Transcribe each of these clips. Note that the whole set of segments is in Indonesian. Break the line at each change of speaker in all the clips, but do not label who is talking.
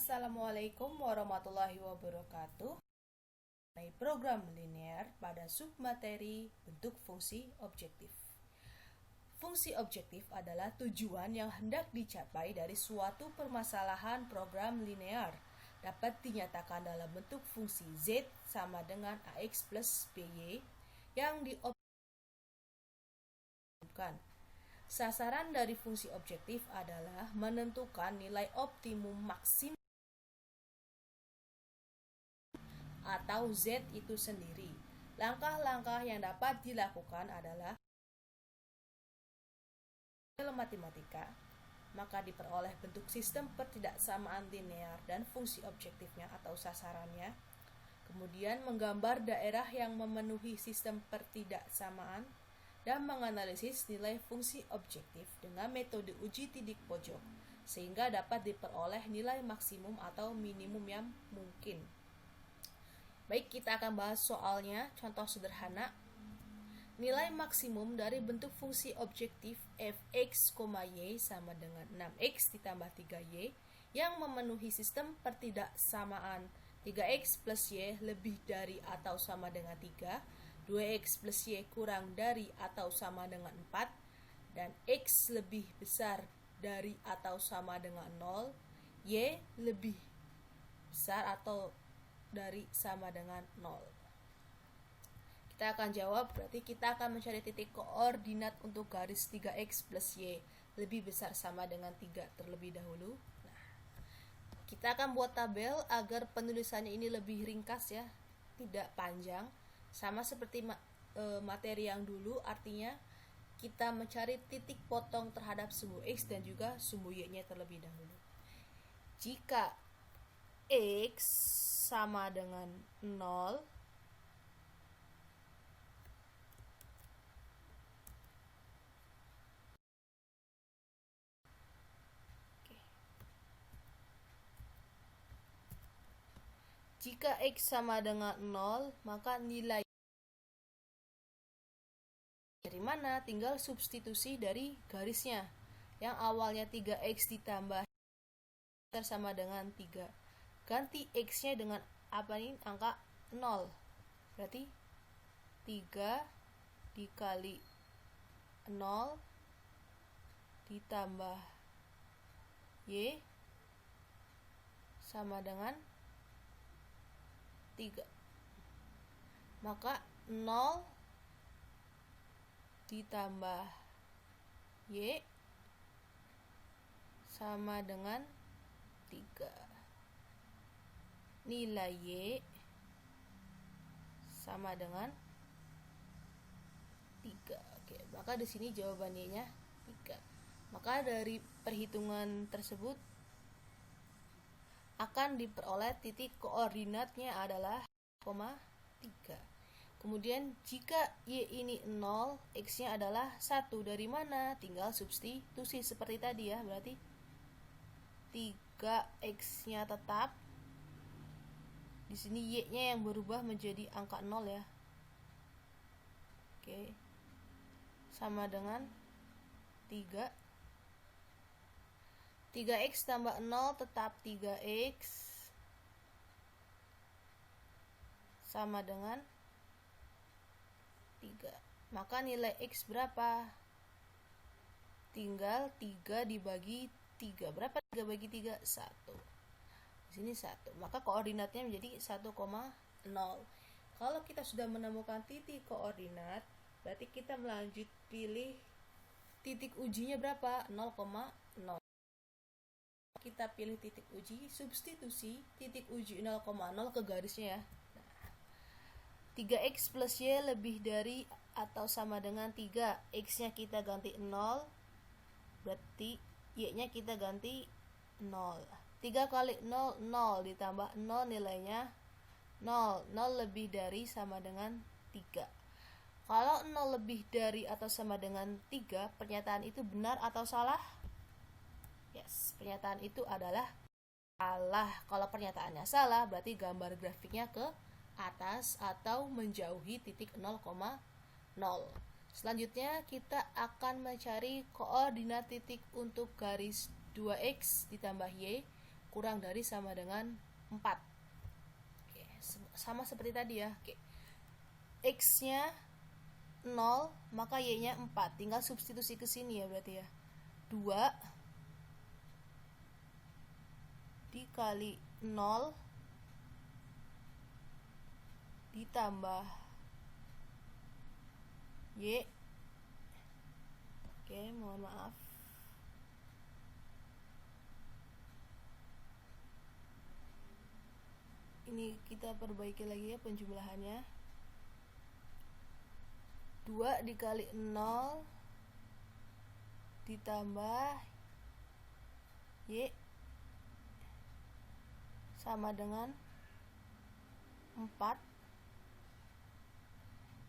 Assalamualaikum warahmatullahi wabarakatuh. Program linear pada submateri bentuk fungsi objektif. Fungsi objektif adalah tujuan yang hendak dicapai dari suatu permasalahan program linear. Dapat dinyatakan dalam bentuk fungsi Z sama dengan AX plus BY yang dioptimumkan. Sasaran dari fungsi objektif adalah menentukan nilai optimum maksimum atau Z itu sendiri. Langkah-langkah yang dapat dilakukan adalah dalam matematika, maka diperoleh bentuk sistem pertidaksamaan linear dan fungsi objektifnya atau sasarannya. Kemudian menggambar daerah yang memenuhi sistem pertidaksamaan dan menganalisis nilai fungsi objektif dengan metode uji titik pojok sehingga dapat diperoleh nilai maksimum atau minimum yang mungkin. Baik, kita akan bahas soalnya. Contoh sederhana, nilai maksimum dari bentuk fungsi objektif fx, y sama dengan 6x ditambah 3y yang memenuhi sistem pertidaksamaan 3x plus y lebih dari atau sama dengan 3, 2x plus y kurang dari atau sama dengan 4, dan x lebih besar dari atau sama dengan 0, y lebih besar atau dari sama dengan 0. Kita akan jawab, berarti kita akan mencari titik koordinat untuk garis 3x plus y lebih besar sama dengan 3 terlebih dahulu. Nah, kita akan buat tabel agar penulisannya ini lebih ringkas ya, tidak panjang. Sama seperti materi yang dulu, artinya kita mencari titik potong terhadap sumbu x dan juga sumbu y-nya terlebih dahulu. Jika x sama dengan 0, jika x sama dengan 0, maka nilai dari mana? Tinggal substitusi dari garisnya. Yang awalnya 3x ditambah sama dengan 3. Ganti x-nya dengan apa ini? Angka 0. Berarti 3 dikali 0 ditambah y sama dengan 3. Maka 0 ditambah y sama dengan 3. Nilai y sama dengan 3. Oke, maka di sini jawaban y-nya 3. Maka dari perhitungan tersebut akan diperoleh titik koordinatnya adalah 3. Kemudian jika y ini 0, x-nya adalah 1. Dari mana? Tinggal substitusi seperti tadi ya. Berarti 3x-nya tetap. Di sini y-nya yang berubah menjadi angka 0 ya. Oke. Sama dengan 3. 3x tambah 0 tetap 3x sama dengan 3. Maka nilai x berapa? Tinggal 3 dibagi 3. Berapa 3 bagi 3? 1. Di sini 1. Maka koordinatnya menjadi 1,0. Kalau kita sudah menemukan titik koordinat, berarti kita melanjut pilih titik ujinya berapa? 0,0. Kita pilih titik uji, substitusi titik uji 0,0 ke garisnya ya. 3x plus y lebih dari atau sama dengan 3. X-nya kita ganti 0, berarti y-nya kita ganti 0. 3 kali 0, 0 ditambah 0 nilainya 0. 0 lebih dari sama dengan 3. Kalau 0 lebih dari atau sama dengan 3, pernyataan itu benar atau salah? Yes, pernyataan itu adalah salah. Kalau pernyataannya salah, berarti gambar grafiknya ke atas atau menjauhi titik 0,0. Selanjutnya kita akan mencari koordinat titik untuk garis 2x ditambah y kurang dari sama dengan 4. Oke, sama seperti tadi ya. Oke. X-nya 0, maka Y-nya 4. Tinggal substitusi ke sini ya berarti ya. 2 dikali 0 ditambah Y. Oke, mohon maaf. Ini kita perbaiki lagi ya penjumlahannya. 2 dikali 0 ditambah Y sama dengan 4.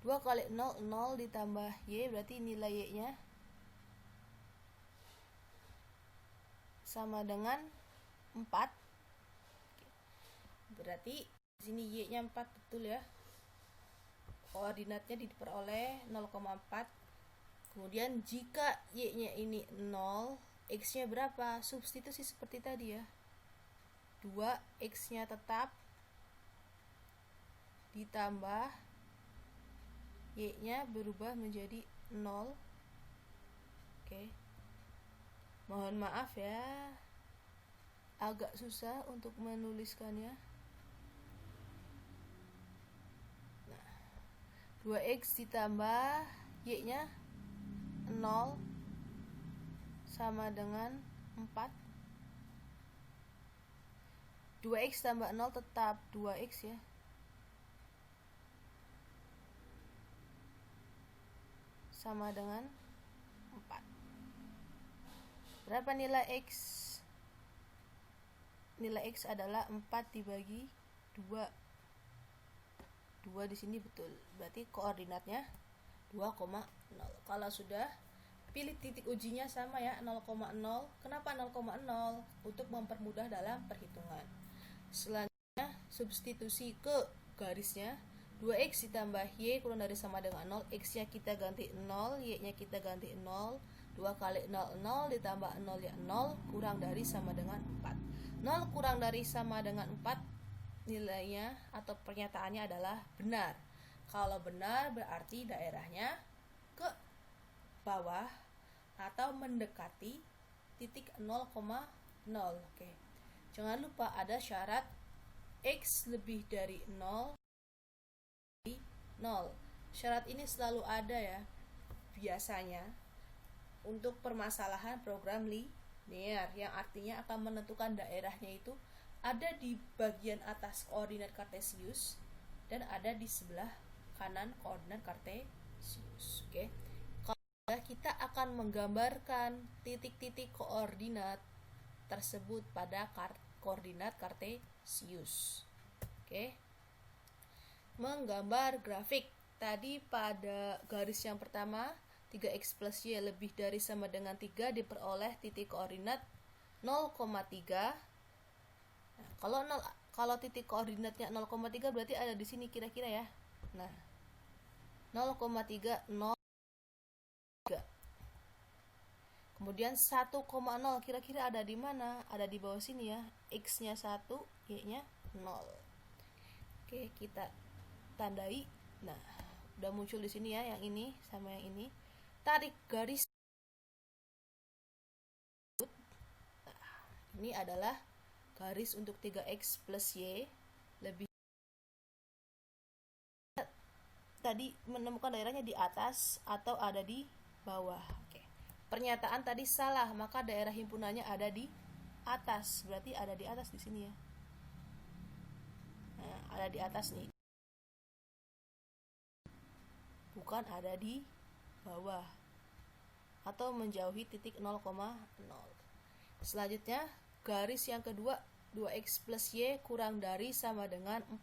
2 kali 0, 0 ditambah Y, berarti nilai Y-nya sama dengan 4. Berarti di sini Y-nya 4 betul ya. Koordinatnya diperoleh 0,4. Kemudian jika Y-nya ini 0, X-nya berapa? Substitusi seperti tadi ya. 2, X-nya tetap ditambah Y-nya berubah menjadi 0. Oke. Mohon maaf ya, agak susah untuk menuliskannya. Nah, 2X ditambah Y-nya 0 sama dengan 4. 2X tambah 0 tetap 2X ya. Sama dengan 4. Berapa nilai X? Nilai X adalah 4 dibagi 2. 2 di sini betul. Berarti koordinatnya 2,0. Kalau sudah, pilih titik ujinya sama ya, 0,0. Kenapa 0,0? Untuk mempermudah dalam perhitungan. Selanjutnya, substitusi ke garisnya. 2X ditambah Y kurang dari sama dengan 0. X-nya kita ganti 0, Y-nya kita ganti 0. 2 kali 0, 0 ditambah 0 ya 0, kurang dari sama dengan 4. 0 kurang dari sama dengan 4, nilainya atau pernyataannya adalah benar. Kalau benar berarti daerahnya ke bawah atau mendekati titik 0,0. Oke. Jangan lupa ada syarat X lebih dari 0. Syarat ini selalu ada ya biasanya untuk permasalahan program linear, yang artinya akan menentukan daerahnya itu ada di bagian atas koordinat kartesius dan ada di sebelah kanan koordinat kartesius. Oke. Kalau kita akan menggambarkan titik-titik koordinat tersebut pada koordinat kartesius. Oke. Menggambar grafik. Tadi pada garis yang pertama 3x plus y lebih dari sama dengan 3 diperoleh titik koordinat 0,3. Nah, kalau titik koordinatnya 0,3 berarti ada di sini kira-kira ya. Nah, 0,3 0. Kemudian 1,0 kira-kira ada di mana? Ada di bawah sini ya. X-nya 1, Y-nya 0. Oke, kita tandai. Nah, udah muncul di sini ya, yang ini sama yang ini. Tarik garis. Nah, ini adalah garis untuk 3x plus y lebih. Tadi menemukan daerahnya di atas atau ada di bawah. Oke. Pernyataan tadi salah, maka daerah himpunannya ada di atas. Berarti ada di atas di sini ya. Nah, ada di atas nih. Bukan ada di bawah atau menjauhi titik 0,0. Selanjutnya, garis yang kedua 2x plus y kurang dari sama dengan 4.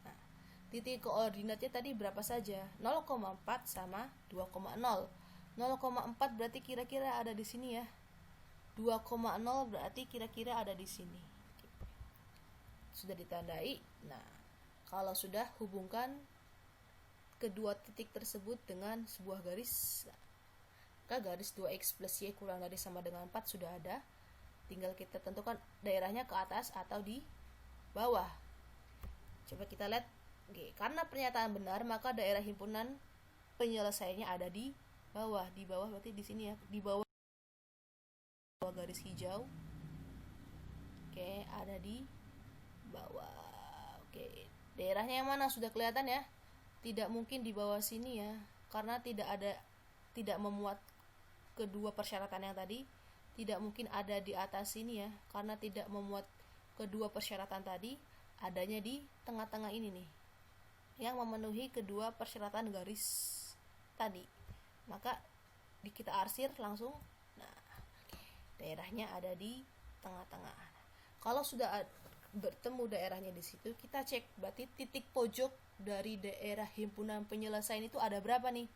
Nah, titik koordinatnya tadi berapa saja? 0,4 sama 2,0. 0,4 berarti kira-kira ada di sini ya. 2,0 berarti kira-kira ada di sini. Sudah ditandai. Nah, kalau sudah, hubungkan kedua titik tersebut dengan sebuah garis. Maka garis 2x plus y kurang dari sama dengan 4 sudah ada. Tinggal kita tentukan daerahnya ke atas atau di bawah. Coba kita lihat. Oke, karena pernyataan benar, maka daerah himpunan penyelesaiannya ada di bawah. Di bawah berarti di sini ya, di bawah garis hijau. Oke, ada di bawah. Oke, daerahnya yang mana sudah kelihatan ya? Tidak mungkin di bawah sini ya, karena tidak memuat kedua persyaratan yang tadi. Tidak mungkin ada di atas sini ya, karena tidak memuat kedua persyaratan tadi. Adanya di tengah-tengah ini nih, yang memenuhi kedua persyaratan garis tadi. Maka kita arsir langsung. Nah, daerahnya ada di tengah-tengah. Kalau sudah bertemu daerahnya di situ, kita cek berarti titik pojok dari daerah himpunan penyelesaian itu ada berapa nih?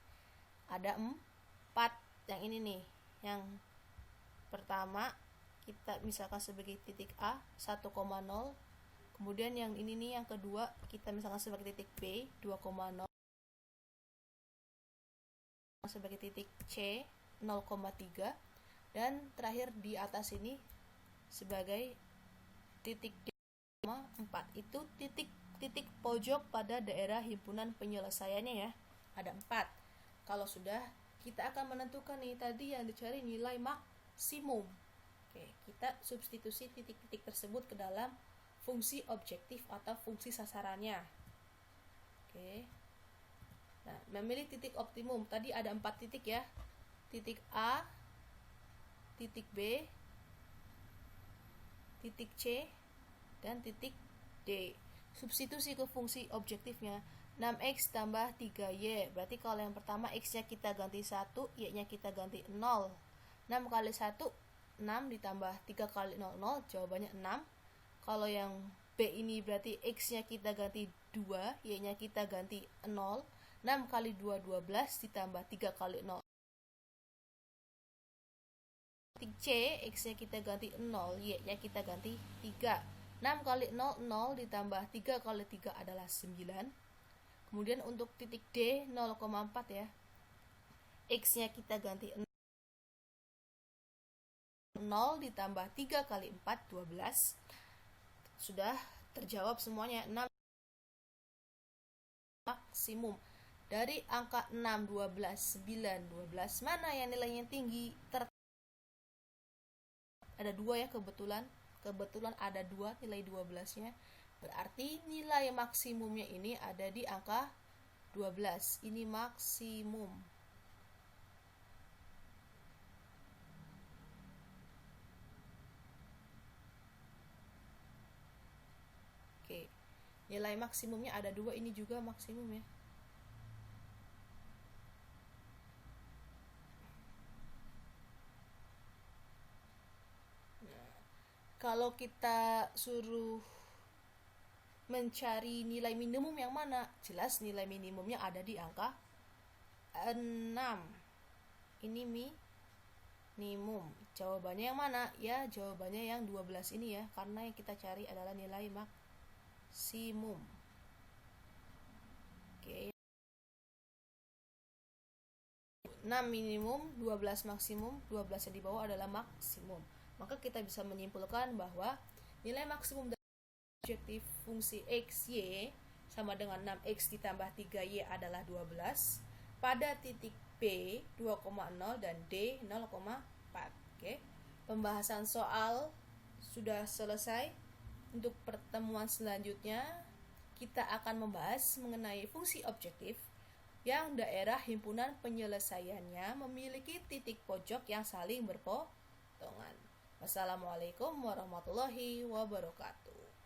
Ada 4. Yang ini nih, yang pertama kita misalkan sebagai titik A 1,0. Kemudian yang ini nih, yang kedua kita misalkan sebagai titik B 2,0, sebagai titik C 0,3, dan terakhir di atas ini sebagai titik D 4. Itu titik pojok pada daerah himpunan penyelesaiannya ya. Ada 4. Kalau sudah, kita akan menentukan nih tadi yang dicari nilai maksimum. Oke, kita substitusi titik-titik tersebut ke dalam fungsi objektif atau fungsi sasarannya. Oke. Nah, memilih titik optimum. Tadi ada 4 titik ya. Titik A, titik B, titik C, dan titik D. Substitusi ke fungsi objektifnya. 6x tambah 3y. Berarti kalau yang pertama x-nya kita ganti 1, y-nya kita ganti 0. 6 kali 1, 6 ditambah 3 kali 0, 0. Jawabannya 6. Kalau yang B ini berarti x-nya kita ganti 2, y-nya kita ganti 0. 6 kali 2, 12 ditambah 3 kali 0. Titik C, x-nya kita ganti 0, y-nya kita ganti 3. 6 kali 0, 0 ditambah 3 kali 3 adalah 9. Kemudian untuk titik D 0,4 ya. X-nya kita ganti 0 ditambah 3 kali 4, 12. Sudah terjawab semuanya. 6 maksimum. Dari angka 6, 12, 9, 12, mana yang nilainya tinggi? Ada 2 ya kebetulan. Kebetulan ada 2 nilai 12-nya. Berarti nilai maksimumnya ini ada di angka 12. Ini maksimum. Oke. Nilai maksimumnya ada 2, ini juga maksimum ya. Nah, kalau kita suruh mencari nilai minimum yang mana? Jelas nilai minimumnya ada di angka 6. Ini minimum. Jawabannya yang mana? Ya, jawabannya yang 12 ini ya, karena yang kita cari adalah nilai maksimum. Oke. 6 minimum, 12 maksimum, 12 yang di bawah adalah maksimum. Maka kita bisa menyimpulkan bahwa nilai maksimum objektif fungsi x, y sama dengan 6x ditambah 3y adalah 12 pada titik B 2,0 dan D 0,4. Oke. Pembahasan soal sudah selesai. Untuk pertemuan selanjutnya kita akan membahas mengenai fungsi objektif yang daerah himpunan penyelesaiannya memiliki titik pojok yang saling berpotongan. Wassalamualaikum warahmatullahi wabarakatuh.